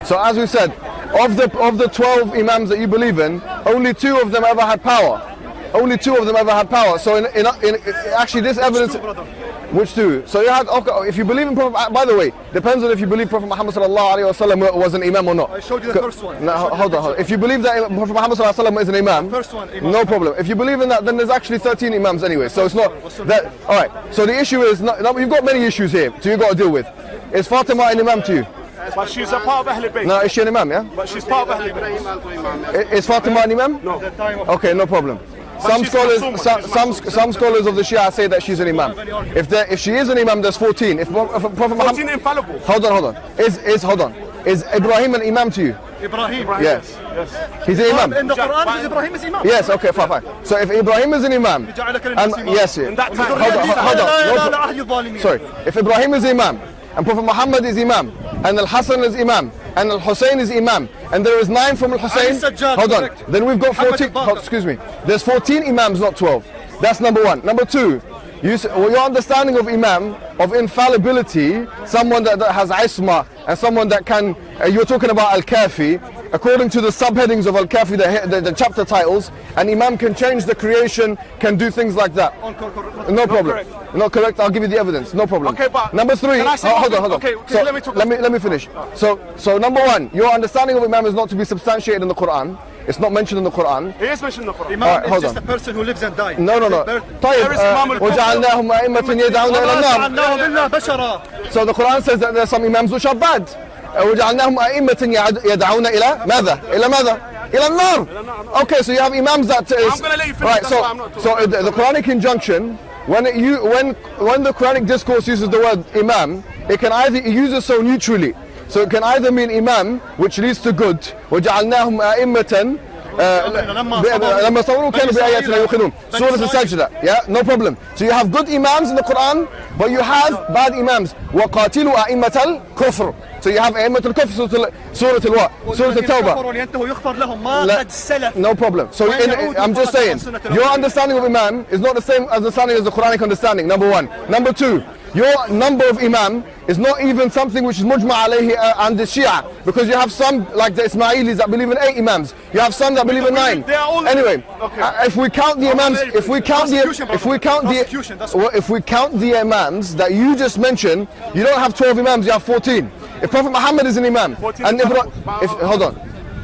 So as we said, of the 12 imams that you believe in, only 2 of them ever had power. Only 2 of them ever had power. So in actually this evidence, which 2? So you had, okay, if you believe in Prophet, by the way, depends on if you believe Prophet Muhammad sallallahu alaihi wasallam was an imam or not. I showed you the first one. No, hold on. If you believe that Prophet Muhammad sallallahu alaihi wasallam is an imam, first one, imam, no problem. If you believe in that, then there's actually 13 imams anyway. So it's not that. All right. So the issue is, you've got many issues here, so you've got to deal with. Is Fatima an imam to you? But she's a part of Ahl Bayt. No, is she an imam? Yeah. But she's part of Ahl Bayt. Is Fatima an imam? No. Okay, no problem. Some scholars of the Shia say that she's an imam. If she is an imam, there's 14. If Prophet Muhammad, 14 infallible. Hold on. Is Ibrahim an imam to you? Ibrahim. Yes. Yes. He's an imam. In the Quran, Ibrahim is imam. Yes. Okay. Fine. So if Ibrahim is an imam, yes. In that time. Hold on. Sorry. If Ibrahim is imam, and Prophet Muhammad is imam, and Al-Hasan is imam, and Al-Hussein is imam, and there is 9 from Al-Hussein, hold on, then we've got 14, excuse me, there's 14 imams, not 12. That's number 1. Number 2, your understanding of imam, of infallibility, someone that has isma, and someone that can, you're talking about Al-Kafi, according to the subheadings of Al-Kafi, the chapter titles, an imam can change the creation, can do things like that. No problem. Not correct. I'll give you the evidence. No problem. Okay, but number 3. Hold on. Okay, so let me talk. Let me finish. So number 1, your understanding of imam is not to be substantiated in the Quran. It's not mentioned in the Quran. It is mentioned in the Quran. Imam is just a person who lives and dies. No. طيب. وجعلناهم أئمة يدعون إلى النار. So the Quran says that there are some imams which are bad. وجعلناهم أئمة يدعون إلى ماذا؟ إلى ماذا؟ إلى النار. Okay, so you have imams that is. I'm going to let you finish. Right. So the Quranic injunction, when the Quranic discourse uses the word imam, it uses so neutrally. So it can either mean imam, which leads to good, وجعلناهم أئمة لما صبروا كانوا بآياتنا يوقنون. Surah Al-Sajda. Yeah, no problem. So you have good imams in the Quran, but you have bad imams. وقاتلوا أئمة الكفر. So you have أئمة الكفر, Surah Al-Wa, Surah Al-Tawbah. No problem. So I'm just saying, your understanding of imam is not the same understanding as the Quranic understanding, number 1. Number 2, your number of imam is not even something which is mujma alayhi and the Shia, because you have some like the Ismailis that believe in 8 imams. You have some that believe in 9. Anyway, if we count the imams, if we count the imams that you just mentioned, you don't have 12 imams, you have 14. If Prophet Muhammad is an imam, and hold on.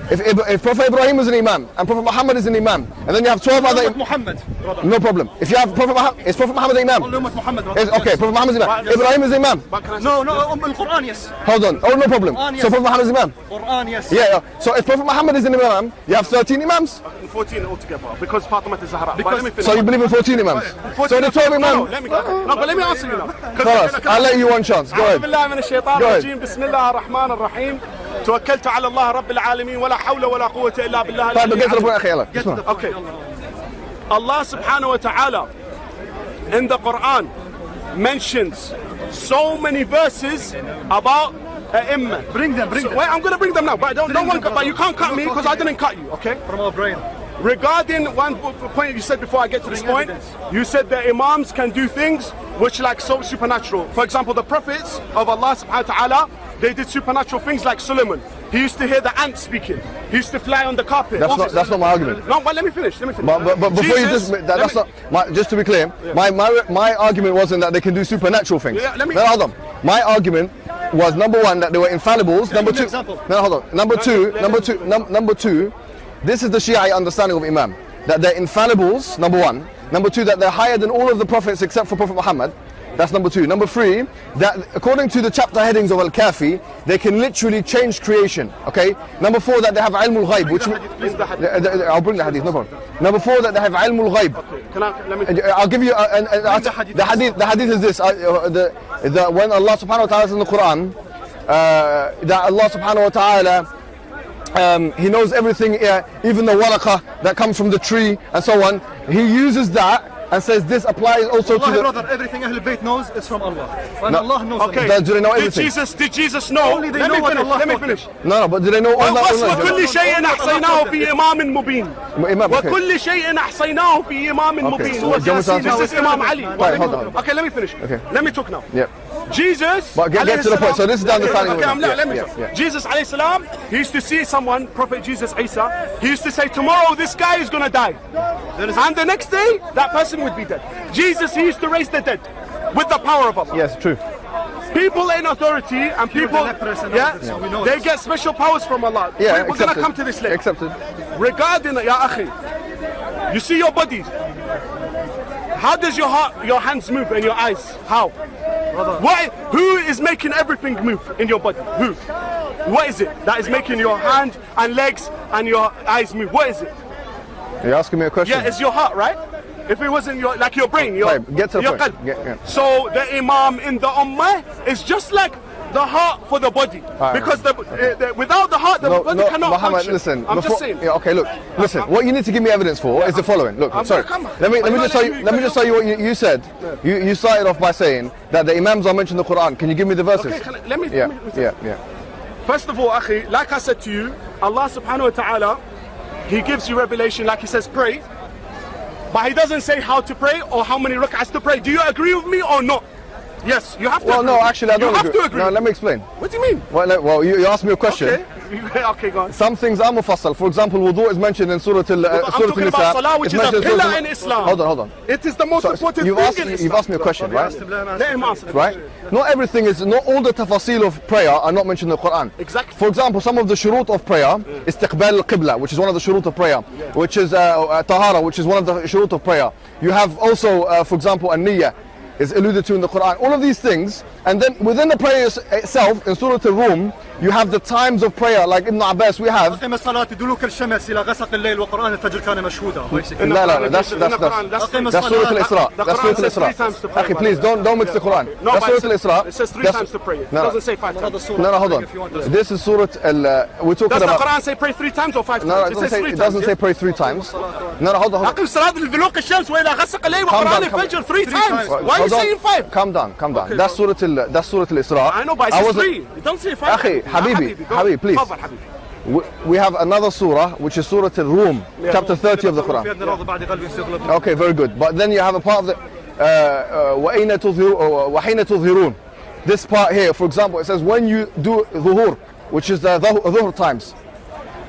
If Prophet Ibrahim is an imam and Prophet Muhammad is an imam, and then you have 12 other Muhammad, no problem. If you have Prophet Muhammad, is Prophet Muhammad an imam? Okay, Prophet Muhammad is imam. Ibrahim is imam. No, Al-Quran, yes. Hold on. Oh, no problem. So Prophet Muhammad is imam. Quran, yes. Yeah. So if Prophet Muhammad is an imam, you have 13 imams. 14 altogether, because Fatima is Zahra. So you believe in 14 imams? So the 12 imams. No, but let me answer you now. I'll let you one chance. Go ahead. بسم الله الرحمن الرحيم. توكلت على الله رب العالمين ولا حول ولا قوة إلا بالله. Okay. Allah subhanahu wa ta'ala in the Quran mentions so many verses about A'imma. Bring them. Wait, I'm going to bring them now, but but you can't cut me because I didn't cut you, okay? From our brain. Regarding one point you said before I get to this point, you said that imams can do things which like so supernatural. For example, the prophets of Allah subhanahu wa ta'ala, they did supernatural things like Solomon. He used to hear the ants speaking. He used to fly on the carpet. That's not my argument. No, but let me finish. But before Jesus, that's not just to be clear. My argument wasn't that they can do supernatural things. Hold on. My argument was number 1 that they were infallibles. Number 2. No, hold on. Number 2. This is the Shia understanding of Imam, that they're infallibles. Number 1. Number 2, that they're higher than all of the prophets except for Prophet Muhammad. That's number 2. Number 3, that according to the chapter headings of Al-Kafi, they can literally change creation. Okay. Number 4, that they have ilmul ghaib, which I'll bring the hadith. No problem. Number 4, that they have ilmul ghaib. I'll give you the hadith is this. When Allah subhanahu wa ta'ala says in the Quran, that Allah subhanahu wa ta'ala, He knows everything, even the waraqah that comes from the tree and so on. He uses that and says this applies also to the... brother, everything Ahl Bayt knows is from Allah. And no. Allah knows okay. Do they know everything? Did Jesus know? Only they know what Allah Let me finish. No, but do they know Allah? وكل شيء أحصيناه في إمام مبين. وكل شيء أحصيناه في إمام مبين. This is Imam Ali. Hold on. Okay, let me finish. Okay. Let me talk now. Yeah. Jesus. But get to the point. So this is the understanding. Okay, let me talk. Jesus alayhi salam, he used to see someone, Prophet Jesus Isa, he used to say, tomorrow this guy is going to die. And the next day, that person would be dead. Jesus, he used to raise the dead with the power of Allah. Yes, true. People in authority and people, they get special powers from Allah. Yeah, we're going to come to this later. Accepted. Regarding, ya akhi, you see your body. How does your heart, your hands move and your eyes? How? Why? Who is making everything move in your body? Who? What is it that is making your hand and legs and your eyes move? What is it? Are you asking me a question? Yeah, it's your heart, right? If it wasn't your, like your brain, your, get to the your point. qalb. So the imam in the ummah is just like the heart for the body. Because without the heart, the body cannot Muhammad, function. listen. I'm just saying. Yeah, okay, look. Listen. What you need to give me evidence for is the following. Look, sorry. Let me just tell you. Let me just tell you what you said. You started off by saying that the imams are mentioned in the Quran. Can you give me the verses? Okay, let me. Yeah. First of all, akhi, like I said to you, Allah subhanahu wa ta'ala, He gives you revelation, like He says, pray. But He doesn't say how to pray or how many rak'ahs to pray. Do you agree with me or not? Yes, you have to agree. No, actually, I don't agree. You have to agree. No, let me explain. What do you mean? Well, you asked me a question. Okay. Okay, go on. Some things are mufassal. For example, wudu is mentioned in Surah Al-Nisa. I'm talking about salah, which is a pillar in Islam. Hold on. It is the most important thing in Islam. You've asked me a question, right? Let him answer. Right? Not all the tafasil of prayer are not mentioned in the Quran. Exactly. For example, some of the shurut of prayer, istiqbal al-qibla, which is one of the shurut of prayer, which is tahara, which is one of the shurut of prayer. You have also, for example, an-niyyah is alluded to in the Quran. All of these things, and then within the prayer itself, in Surah Al-Rum, you have the times of prayer, like Ibn Abbas, we have. أقم الصلاة دلوك الشمس إلى غسق الليل وقرآن الفجر كان مشهودا. لا, that's Surah Al-Isra. That's Surah Al-Isra. Akhi, please don't mix the Quran. That's Surah Al-Isra. It says 3 times to pray. It doesn't say 5 times. No, hold on. This is Surah we're talking about. Does the Quran say pray 3 times or 5 times? No, it doesn't say pray 3 times. No, hold on. أقم الصلاة دلوك الشمس وإلى غسق الليل وقرآن الفجر 3 times. Why are you saying 5? Calm down. That's Surah Al-Isra. I know, but it says 3. It doesn't say 5. Akhi, Habibi, please. We have another surah, which is Surah Al-Rum, chapter 30 of the Quran. Okay, very good. But then you have a part of the وَحِينَ تُظْهِرُونَ. This part here, for example, it says when you do dhuhur, which is the dhuhr times.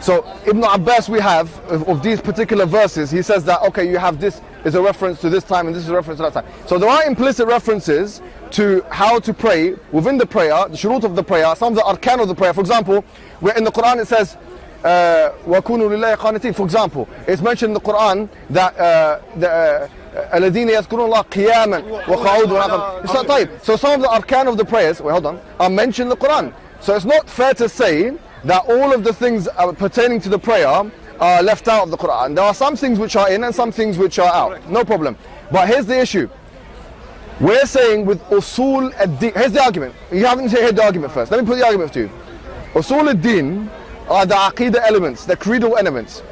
So Ibn Abbas, we have of these particular verses, he says that okay, you have this is a reference to this time and this is a reference to that time. So there are implicit references to how to pray within the prayer, the shurut of the prayer, some of the arkan of the prayer. For example, where in the Quran it says وَكُونُوا لِلَّهِ قَانِتِينَ. For example, it's mentioned in the Quran that الَّذِينَ يَذْكُرُونَ اللَّهَ قِيَامًا وَقَعُودًا. So some of the arkan of the prayers, are mentioned in the Quran. So it's not fair to say that all of the things pertaining to the prayer are left out of the Quran. There are some things which are in and some things which are out. No problem. But here's the issue. We're saying with usul ad-din, here's the argument. You haven't heard the argument first. Let me put the argument to you. Usul ad-din are the aqidah elements, the creedal elements.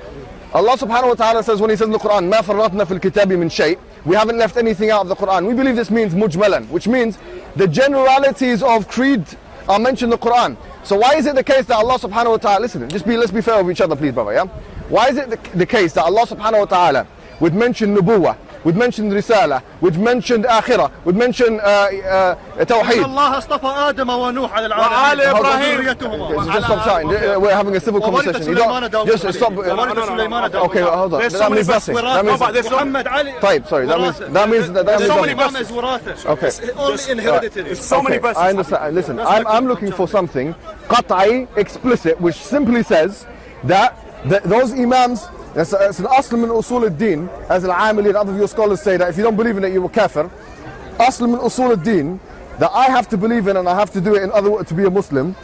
Allah subhanahu wa ta'ala says when He says in the Quran, مَا فَرَّطْنَا فِي الْكِتَابِ مِنْ شَيْءٍ. We haven't left anything out of the Quran. We believe this means mujmalan, which means the generalities of creed are mentioned in the Quran. So why is it the case that Allah subhanahu wa ta'ala, listen, let's be fair with each other please, brother, yeah? Why is it the case that Allah subhanahu wa ta'ala would mention nubuwah, would mention risala, would mention akhirah, would mention tawheed? الله اصطفى آدم ونوح على العالمين. Just stop shouting. We're having a civil conversation. You don't, just stop. Okay, hold on. That means nothing. That means محمد علي. طيب, sorry. That means so many nothing. verses. Okay. It's only inherited. It's so many verses. I understand. Listen, I'm looking for something qat'i, explicit, which simply says that those imams, it's an asl min usul ad-din, as al-amili and other of your scholars say that if you don't believe in it, you will kafir. Asl min usul ad-din, that I have to believe in and I have to do it in other words to be a Muslim.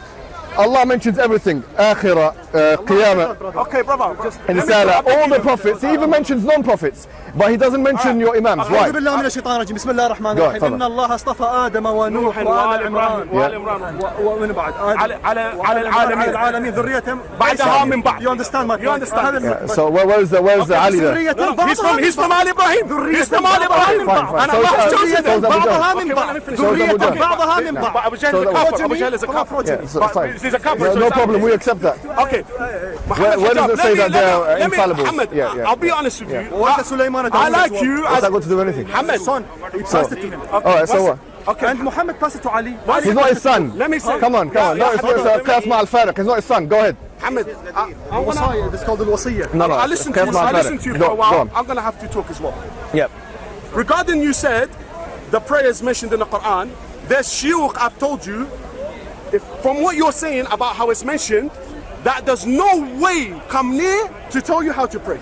Allah mentions everything, akhirah, qiyamah, okay, brother, just all the prophets. He even mentions non-prophets, but he doesn't mention your imams. Why? أعوذ بالله من الشيطان الرجيم. بسم الله الرحمن الرحيم. إن الله اصطفى آدم ونوح وآل عمران ومن بعد على العالمين ذريتهم بعدها من بعد. You understand my point? You understand? Yeah. So where's Ali there? He's from Ali Ibrahim. He's from Ali Ibrahim. And Allah has chosen them. بعضها من بعض. ذرية بعضها من بعض. Abu Jahl is a kafir. Abu Jahl is a kafir. He's a kafir. No problem, we accept that. Okay. Where does it say that they're infallible? Muhammad, I'll be honest with you. وأنت سليمان I like you. What's that got to do with anything? Muhammad, son, he passed it to him. Alright, so what? Okay. And Muhammad passed it to Ali. He's not his son. Let me say. Come on. No, it's قياس مع الفارق. He's not his son. Go ahead. Muhammad, This is called الوصية. No. I listened to you for a while. I'm going to have to talk as well. Yep. Regarding you said the prayers mentioned in the Quran, there's shuyukh, I've told you, from what you're saying about how it's mentioned, that does no way come near to tell you how to pray.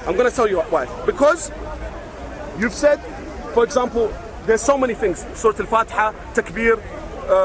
I'm going to tell you why. Because you've said, for example, there's so many things. Surah Al-Fatiha, Takbir,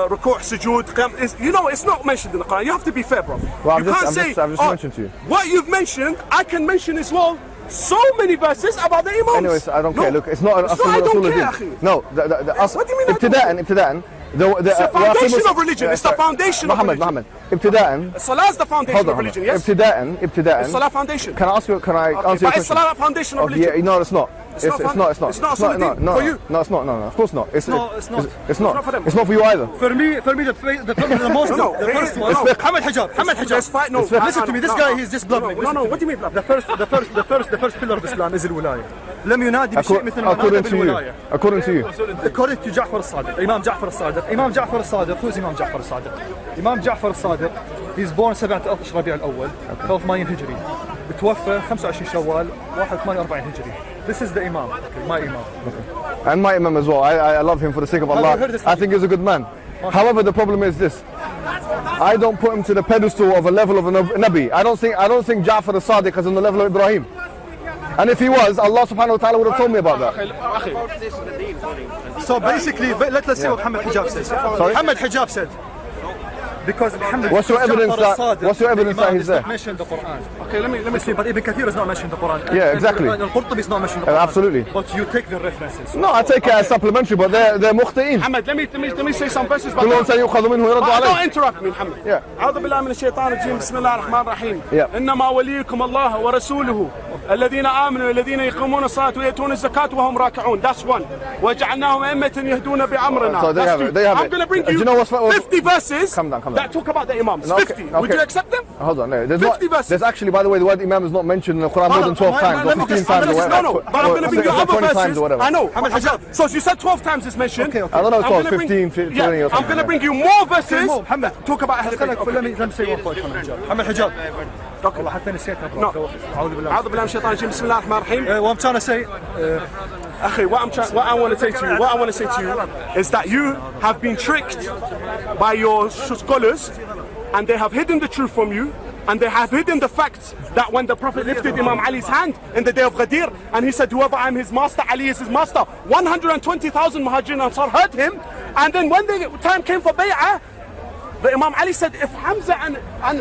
Ruku', Sujood, Qiyam. You know, it's not mentioned in the Quran. You have to be fair, bro. Well, you can't say, I've just mentioned to you. What you've mentioned, I can mention as well. So many verses about the Imams. Anyways, I don't care. Look, it's not an I don't care, akhi. No, What do you mean ابتداء It's the foundation of religion. It's the foundation of religion. محمد ابتداء. Salah is the foundation of religion, yes? ابتداء. Salah foundation. Can I answer your question? But is Salah the foundation of religion? Yeah, no, it's not. It's not. It's not for you. No, it's not. No, of course not. It's not. It's not for them. It's not for you either. For me, the most, the first one. Muhammad Hijab. Let's fight. No, listen to me. This guy, he's just blubbing. No. What do you mean blubbing? The first pillar of Islam is الولاية. لم ينادي بشيء مثل ما نادى بالولاية. According to you. According to جعفر الصادق. إمام جعفر الصادق. إمام جعفر الصادق. Who is إمام جعفر الصادق? إمام جعفر الصادق. He's born 17 ربيع الأول 83 هجري. بتوفى 25 شوال 41 هجري. This is the Imam. My Imam. And my Imam as well. I love him for the sake of Allah. I think he's a good man. However, the problem is this. I don't put him to the pedestal of a level of a Nabi. I don't think Ja'far as-Sadiq is on the level of Ibrahim. And if he was, Allah subhanahu wa ta'ala would have told me about that. So basically, let's see what Muhammad Hijab says. Muhammad Hijab said, because Muhammad, what's your evidence that he's there? Mentioned the Quran. Okay, let me see. But Ibn Kathir is not mentioned in the Quran. Yeah, exactly. Al-Qurtubi is not mentioned in the Quran. Absolutely. But you take the references. No, I take it as supplementary, but they're mukhti'in. Muhammad, let me say some verses. كل إنسان يؤخذ منه ويرد عليه. Don't interrupt me, Muhammad. Yeah. أعوذ بالله من الشيطان الرجيم. بسم الله الرحمن الرحيم. Yeah. إنما وليكم الله ورسوله الذين آمنوا الذين يقيمون الصلاة ويأتون الزكاة وهم راكعون. That's one. وجعلناهم أئمة يهدون بأمرنا. So That's two. I'm going to bring you 50 verses that talk about the Imams. 50. Would you accept them? Hold on. There's actually, by the way, the word Imam is not mentioned in the Quran more than 12 times or 15 times or whatever. No, but I'm going to bring you other verses. I know. So you said 12 times it's mentioned. Okay. I don't know, 12, 15, 20 or something. I'm going to bring you more verses. Talk about Ahl al-Bayt. Let me say one point. Muhammad Hijab. والله حتى نسيتها. أعوذ بالله من الشيطان الرجيم. بسم الله الرحمن الرحيم. What I'm trying to say, Akhi, what I want to say to you is that you have been tricked by your scholars, and they have hidden the truth from you, and they have hidden the facts that when the Prophet lifted Imam Ali's hand in the day of Ghadir, and he said, whoever I'm his master, Ali is his master, 120,000 Muhajirin and Ansar heard him, and then when the time came for bay'ah, the Imam Ali said, if Hamza and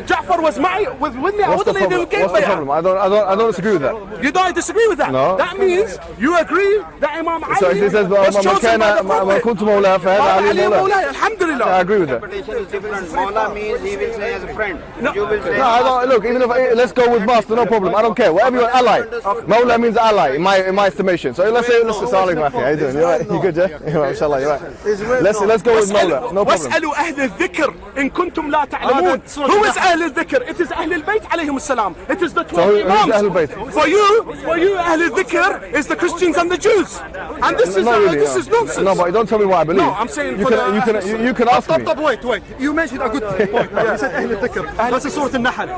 Ja'far was with me, I wouldn't let them give What's the problem? I don't disagree with that. You don't disagree with that? No. That means you agree that Imam Ali so he says, was chosen by the Prophet. كنت مولاه فهذا علي مولاه. Alhamdulillah. I agree with that. Mawla means he will say as a friend. You will say. No, I don't, look, even if let's go with master, no problem. I don't care. Whatever you want, ally. Mawla means ally in my estimation. So let's say Assalamu alaikum. How you doing? You right? You good, yeah? Inshallah, you right. Let's go with Mawla. No problem. واسألوا أهل الذكر إن كنتم لا تعلمون. Who is أهل الذكر? It is أهل البيت عليهم السلام. It is the 12 Imams. For you أهل الذكر is the Christians and the Jews. And this is nonsense. No, but don't tell me what I believe. No, I'm saying you can ask me. Stop, wait. You mentioned a good point. You said أهل الذكر. That's Surah Al-Nahl.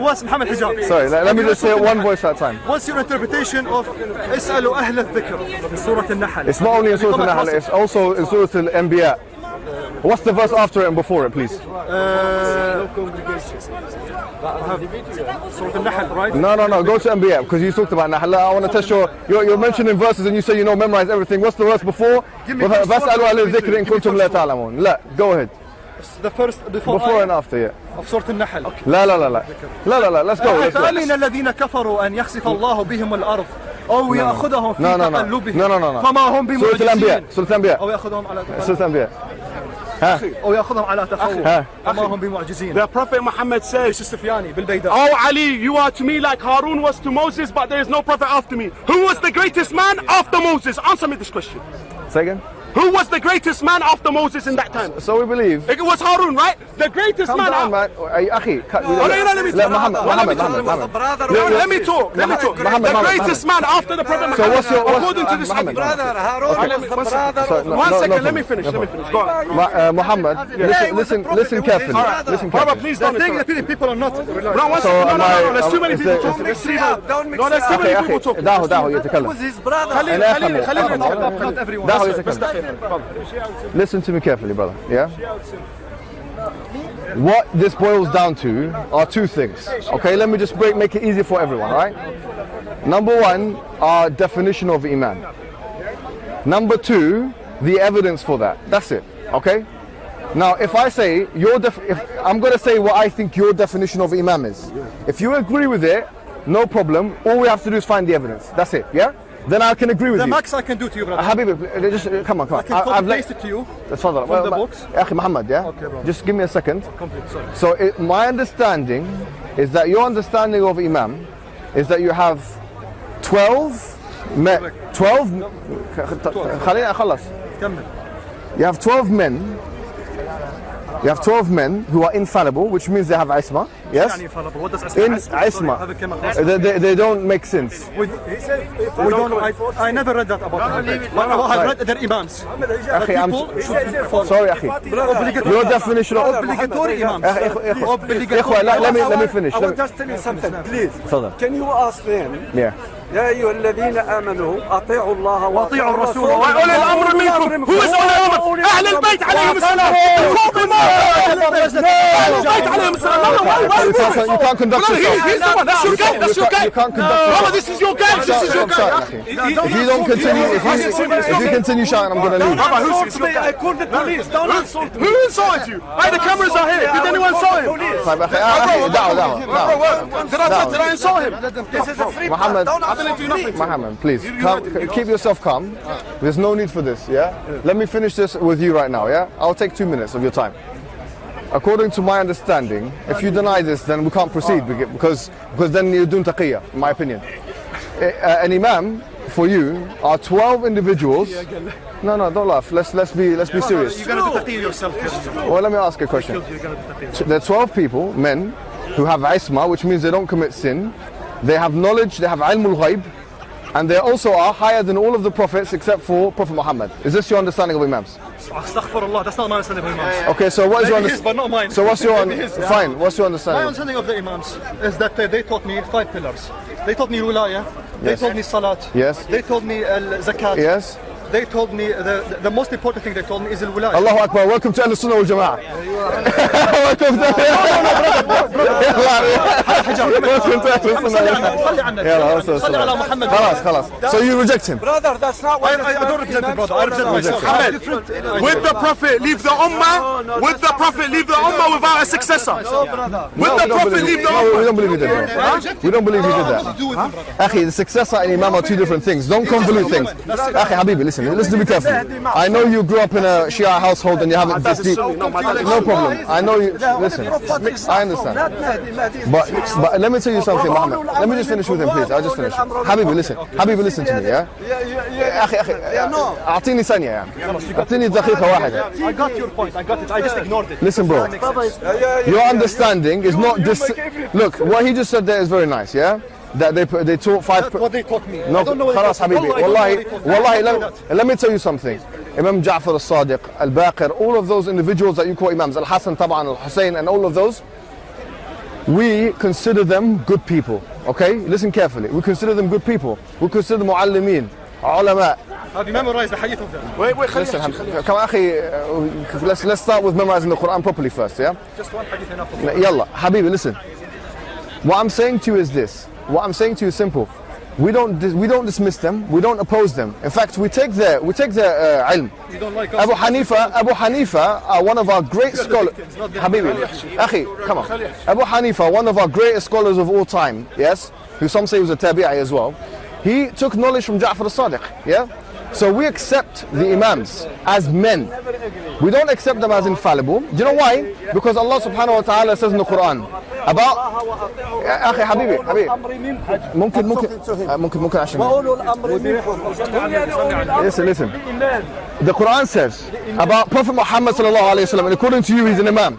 What's Muhammad Hijab? Sorry, let me just say it one voice at a time. What's your interpretation of اسألوا أهل الذكر in Surah Al-Nahl? It's not only in Surah Al-Nahl, it's also in Surah Al-Anbiya. What's the verse after it and before it, please? Surah Al-Nahl, right? No. Go to Anbiya because you talked about Nahl. I want to test you're mentioning verses and you say you know memorize everything. What's the verse before? فاسألوا أهل الذكر إن كنتم لا تعلمون. لا, go ahead. The first before and after, yeah. Of Surah Al-Nahl. لا. Let's go. أفأمن الذين كفروا أن يخسف الله بهم الأرض أو يأخذهم في تقلبهم فما هم بمعجزين سورة الأنبياء أو يأخذهم على سورة الأنبياء أو يأخذهم على تخوف فما هم بمعجزين. The Prophet Muhammad says, السفياني بالبيداء. Oh Ali, you are to me like Harun was to Moses, but there is no prophet after me. Who was the greatest man after Moses? Answer me this question. Say again. Who was the greatest man after Moses in that time? So we believe. It was Harun, right? The greatest Calm man. down, man. أخي. Let me talk. The greatest man after the Prophet Muhammad, according to this hadith. One second, let me finish. Go on. Muhammad, listen carefully. Listen carefully. Please don't. I think the people are not. No, there's too many people talking. Mix it up. Don't mix No, there's too many people talking. دعه يتكلم. with his brother. Not everyone. دعه يتكلم. Listen to me carefully, brother. Yeah. What this boils down to are two things. Okay, let me just make it easy for everyone. All right. Number one, our definition of Iman. Number two, the evidence for that. That's it. Okay. Now, if I say if I'm going to say what I think your definition of Imam is. If you agree with it, no problem. All we have to do is find the evidence. That's it. Yeah. Then I can agree with The you. max I can do to you, brother. Habibi, just come on. I can copy paste it to you. تفضل. From the books. أخي Muhammad, yeah. Okay, bro. Just give me a second. Complete, sorry. So my understanding is that your understanding of Imam is that you have 12 men. 12. خليني أخلص. كمل. You have 12 men. You have 12 men who are infallible, which means they have isma. Yes. يعني infallible. What does Isma. هذا الكلمة خلاص. They don't make sins. We don't. I never read that about them. But I read their imams. أخي, sorry أخي. Your definition of Obligatory imams. إخوة, let me finish. I will just tell you something, please. تفضل. Can you ask them? Yeah. يا أيها الذين آمنوا أطيعوا الله وأطيعوا الرسول وأولي الأمر منكم. Who is أولي الأمر? أهل البيت عليهم السلام. You can't conduct yourself. He's the one. That's your game. That's your game. You can't conduct yourself. Brother, this is your game. This is your game. If you don't continue, if you continue shouting, I'm gonna leave. Brother, who's I called the police. Don't insult me. Who insulted you? Hey, the cameras are here. Did anyone insult him? طيب أخي, دعوة. Did I insult him? This is a free Muhammad, part. Don't I didn't do nothing. Muhammad, please, keep yourself calm. There's no need for this, yeah? Let me finish this with you right now, yeah? I'll take 2 minutes of your time. According to my understanding, if you deny this, then we can't proceed because then you're doing taqiyya, in my opinion. An imam for you are 12 individuals. No, don't laugh. Let's be serious. You're gonna do taqiyya yourself. Well, let me ask a question. There are 12 people, men, who have isma, which means they don't commit sin. They have knowledge, they have ilmul ghaib, and they also are higher than all of the prophets except for Prophet Muhammad. Is this your understanding of imams? Astaghfirullah, that's not my understanding of imams. Okay, so what is your Maybe his, but not mine. So what's your Maybe his. fine? What's your My understanding? understanding of the imams is that they taught me 5 pillars. They taught me wilaya, they Yes. told me salat, Yes. they told me zakat, Yes. they told me the most important thing they told me is al-wilaya. Allahu Akbar. Welcome to Al-Sunnah wal Jama'ah. Welcome to صلي على محمد. خلاص. So you reject him? Brother, that's not what I don't represent him, brother. I represent myself. Muhammad, would the Prophet leave the Ummah? Would the Prophet leave the Ummah without a successor? Would the Prophet leave the No, we Ummah? don't believe he did that. We don't believe he did that. Akhi, the successor and imam are two different things. Don't convolute things. Akhi, Habibi, listen to me carefully. I know you grew up in a Shia household and you haven't this deep. No problem. I know you. Listen, I understand. But let me tell you something, Muhammad. Let me just finish with him, please. I'll just finish. Habibi, listen to me, yeah? أخي أعطيني ثانية يعني. أعطيني دقيقة واحدة. I got your point. I got it. I just ignored it. Listen, bro. Your understanding is not just. Look, what he just said there is very nice, yeah? That they taught 5. That's what they taught me. No, I don't know what they خلاص taught me. حبيبي. Wallahi, let me tell you something. Imam Ja'far al-Sadiq, al-Baqir, all of those individuals that you call imams, al-Hasan, Taban, al-Hussein, and all of those, we consider them good people. Okay? Listen carefully. We consider them good people. We consider them mu'allimeen, ulama. Have you memorized the hadith of them? Wait, Listen, come on, akhi, let's start with memorizing the Quran properly first, yeah? Just one hadith enough for me. Yalla, Habibi, listen. What I'm saying to you is this. What I'm saying to you is simple. We don't dismiss them. We don't oppose them. In fact, we take their ilm. You don't like us? Abu Hanifa, one of our great scholars. Habibi, akhi, come on. Abu Hanifa, one of our greatest scholars of all time. Yes, who some say was a tabi'i as well. He took knowledge from Ja'far al-Sadiq. Yeah. So we accept the Imams as men. We don't accept them as infallible. Do you know why? Because Allah subhanahu wa ta'ala says in the Quran about أخي حبيبي ممكن عشان listen. The Quran says about Prophet Muhammad sallallahu alayhi wa sallam, and according to you he's an Imam.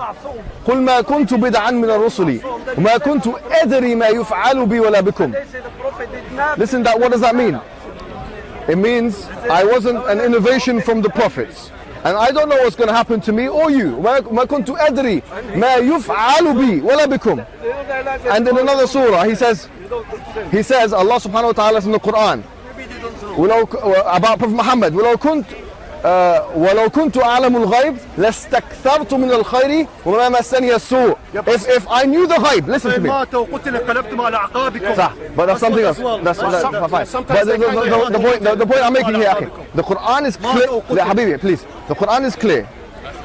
قل ما كنت بدعا من الرسل وما كنت أدري ما يفعل بي ولا بكم. Listen, what does that mean? It means I wasn't an innovation from the prophets, and I don't know what's going to happen to me or you. ما كنت أدري ما يفعل بي ولا بكم. And in another surah he says Allah subhanahu wa ta'ala in the Quran about Prophet Muhammad, ولو كنت أعلم الغيب لاستكثرت من الخير وما مسني السوء. If I knew the ghaib, listen to me. But that's something else. That's fine. But the point I'm making here, akhi, the Quran is clear. Habibi, please. The Quran is clear.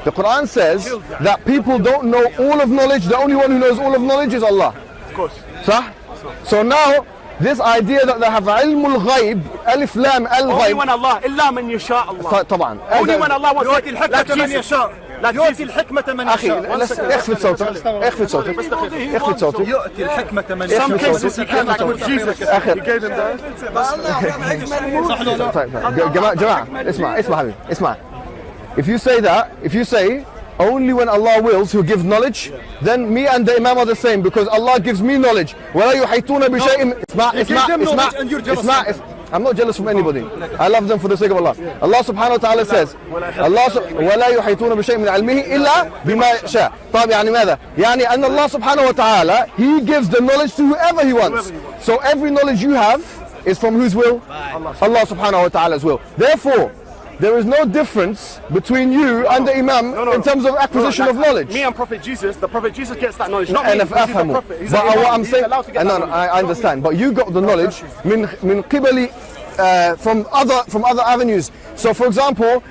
The Quran says that people don't know all of knowledge. The only one who knows all of knowledge is Allah. Of course. So now, this idea that they have علم الغيب ألف لام الغيب. Only when Allah إلا من يشاء الله. طبعا. Only when Allah wants to يؤتي الحكمة من يشاء. يؤتي الحكمة من يشاء. اخفض صوتك. يؤتي الحكمة من يشاء. Some cases he came back with Jesus. He gave him that. جماعة اسمع حبيبي اسمع. If you say only when Allah wills He'll give knowledge, then me and the Imam are the same, because Allah gives me knowledge. ولا يحيطون بشيء. اسمع. I'm not jealous from anybody. I love them for the sake of Allah. Allah subhanahu wa ta'ala says ولا يحيطون بشيء من علمه إلا بما شاء. طيب يعني ماذا؟ يعني أن Allah subhanahu wa ta'ala He gives the knowledge to whoever He wants. So every knowledge you have is from whose will? Allah subhanahu wa ta'ala's will. Therefore, there is no difference between you and the Imam in terms of acquisition of knowledge. Me and Prophet Jesus, the Prophet Jesus gets that knowledge. Not and me, because he's a prophet. He's but what I'm saying, no, I understand. But you got the knowledge من قبل from other avenues. So, for example,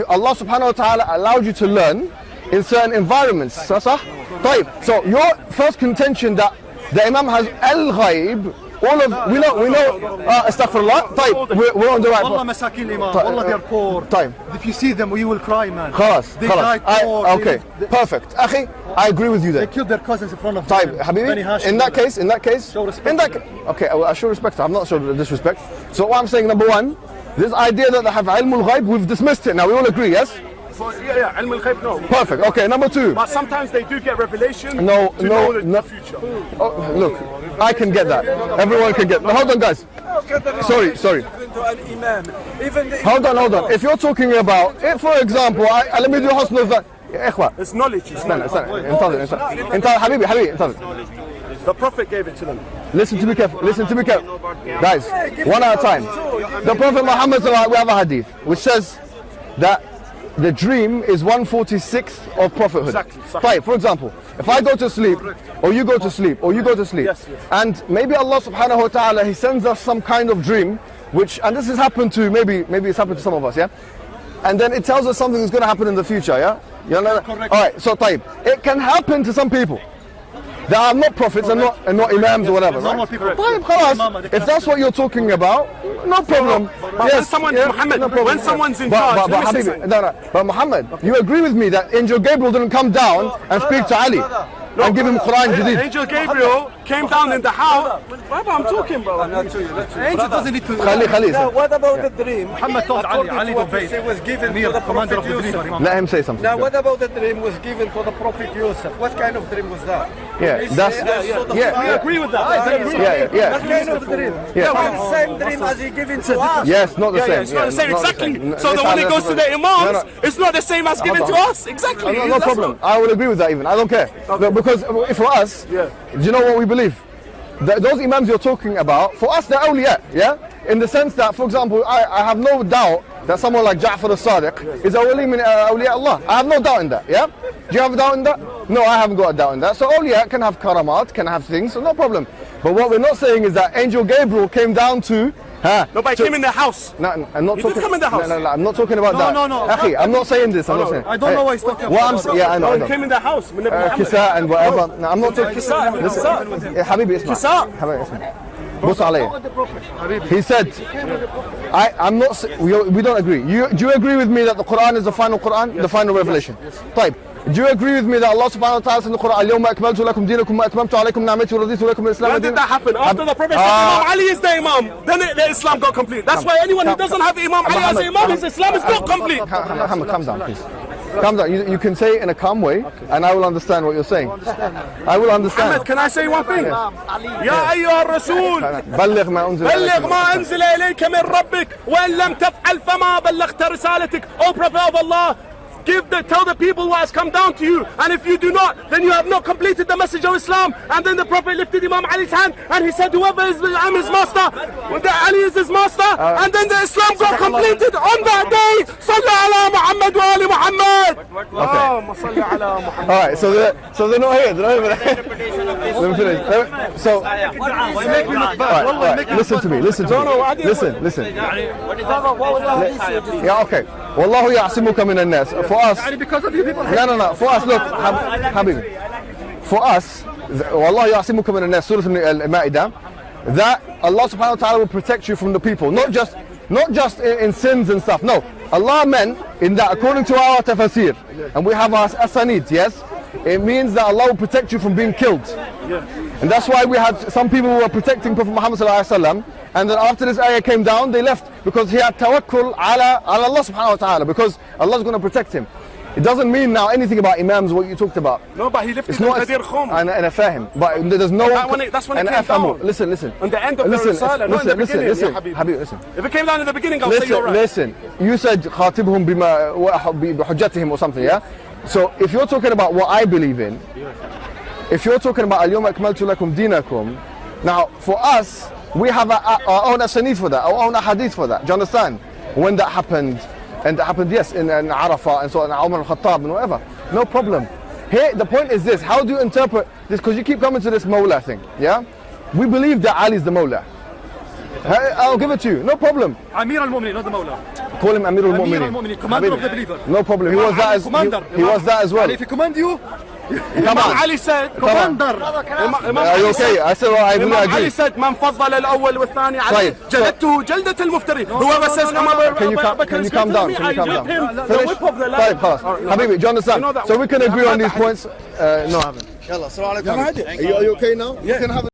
Allah subhanahu wa ta'ala allowed you to learn in certain environments. صح؟ طيب. So your first contention that the Imam has al-ghaib. All of we know astaghfirullah. طيب, we're on the right. والله مساكين الإمام. والله they're poor. طيب. If you see them, you will cry, man. خلاص. Okay. Perfect. أخي, I agree with you there. They killed their cousins in front of طيب them. حبيبي. In that case. Show respect. Okay, I show respect. I'm not showing disrespect. So what I'm saying, number one, this idea that they have ilm al-ghaib, we've dismissed it. Now we all agree, yes? Yeah, ilm al-ghaib, no. Perfect. Okay, number two. But sometimes they do get revelation. No. The future. Oh, look, I can get that. Everyone can get. No, hold on, guys. Sorry. Hold on. If you're talking about, for example, let me do husn of that. It's knowledge. انتظر حبيبي انتظر. The Prophet gave it to them. Listen to me careful. Guys, one at a time. The Prophet Muhammad, we have a hadith which says that the dream is 1/46 of prophethood. Exactly. Right, for example, if I go to sleep, or you go to sleep, Yes. and maybe Allah subhanahu wa ta'ala, He sends us some kind of dream, and this has happened to, maybe it's happened to some of us, yeah? And then it tells us something is going to happen in the future, yeah? You know? Alright, so طيب, it can happen to some people that are not prophets and not imams or whatever, right? طيب, خلاص. If that's what you're talking about, no problem. Yes, when someone's in charge, but Muhammad, you agree with me that Angel Gabriel didn't come down and speak to Ali and give him Quran Jadid? Angel Gabriel came down in the house. Baba, I'm talking, bro. Angel doesn't need to. Now, what about the dream? Muhammad told Ali don't pay. It was given to the commander Prophet of the dream. Yusuf. Let him say something. Now, what about the dream was given to the Prophet Yusuf? What kind of dream was that? I agree with that. Yeah. What kind of dream? Yeah. The same dream as he given to us. Yes, not the same. It's not the same, not the exactly. same. So when it goes to the imams, it's not the same as given to us. Exactly. No problem. I will agree with that even. I don't care. Because for us, do you know what we believe? Those imams you're talking about, for us they're awliya, yeah? In the sense that, for example, I have no doubt that someone like Ja'far al-Sadiq is awliya min awliya Allah. I have no doubt in that, yeah? Do you have a doubt in that? No, I haven't got a doubt in that. So awliya can have karamat, can have things, so no problem. But what we're not saying is that Angel Gabriel came down to... Nobody came in the house. No, I'm not talking. Did come in the house. No, I'm not talking about that. No. Akhi, I'm not saying this. I'm not saying. I don't know what he's talking about. Yeah, I know. He came in the house. Kisa and whatever. No, I'm not talking. Listen, Habibi, اسمع. Kisa. حبيبي اسمع. بص علي. He said, I'm not. We don't agree. Do you agree with me that the Quran is the final Quran, the final revelation? طيب. Do you agree with me that Allah subhanahu wa ta'ala said in the Quran, اليوم أكملت لكم دينكم وأتممت عليكم نعمتي ورضيت لكم الإسلام When did that happen? After the Prophet said Imam Ali is the Imam, then the Islam got complete. That's why anyone who doesn't have Imam Ali as Imam, his Islam is not complete. Muhammad, calm down, please. Calm down. You can say it in a calm way, and I will understand what you're saying. I will understand. Muhammad, can I say one thing? يا أيها الرسول بلغ ما أنزل إليك من ربك وإن لم تفعل فما بلغت رسالتك. O Prophet of Allah, tell the people what has come down to you, and if you do not, then you have not completed the message of Islam. And then the Prophet lifted Imam Ali's hand and he said, whoever is I'm his master, Ali is his master, and then the Islam got completed on that day. Salli ala Muhammad wa ali Muhammad. Alright, so they're not here. Let me finish. So listen to me. Listen. Yeah, okay. والله يعصمك من الناس. For us, because of you people. No. For us, look, Habibi. For us, والله يعصمك من الناس. Surah Al-Ma'idah. That Allah subhanahu wa ta'ala will protect you from the people, not just in sins and stuff. No, Allah meant in that according to our tafsir, and we have our asanid. Yes, it means that Allah will protect you from being killed. And that's why we had some people who were protecting Prophet Muhammad sallallahu alaihi wasallam. And then after this ayah came down, they left because he had tawakkul ala Allah subhanahu wa ta'ala, because Allah's going to protect him. It doesn't mean now anything about imams, what you talked about. No, but he lifted Ghadir Khum. And a fahim. But there's no... That's when it came down. Listen. On the end of the Risala, not in the beginning, Habib, listen. If it came down in the beginning, I'll say you're right. Listen. You said خاطبهم بحجتهم or something, yeah? So if you're talking about what I believe in, if you're talking about اليوم أكملت لكم دينكم, now for us, we have our own asanid for that, our own hadith for that. Do you understand? When that happened, and that happened, yes, in Arafah and so on, Umar al-Khattab and whatever. No problem. Here, the point is this: how do you interpret this? Because you keep coming to this Mawla thing, yeah? We believe that Ali is the Mawla. I'll give it to you, no problem. Amir al-Mu'minin, not the Mawla. Call him Amir al-Mu'minin. Amir al-Mu'minin, commander of the believer. No problem. He was that as commander. He was that as well. And if he command you, Come on. Ali said, commander. Are you okay? I said, well, I really agree. Ali said, من فضل الأول والثاني عليه جلدته جلدة المفتري. Whoever says Can you calm down? Can you calm down? Finish. طيب خلاص. Habibi, do you understand? So we can agree on these points. No, I haven't. يلا السلام عليكم. Are you okay now? Yeah. You can have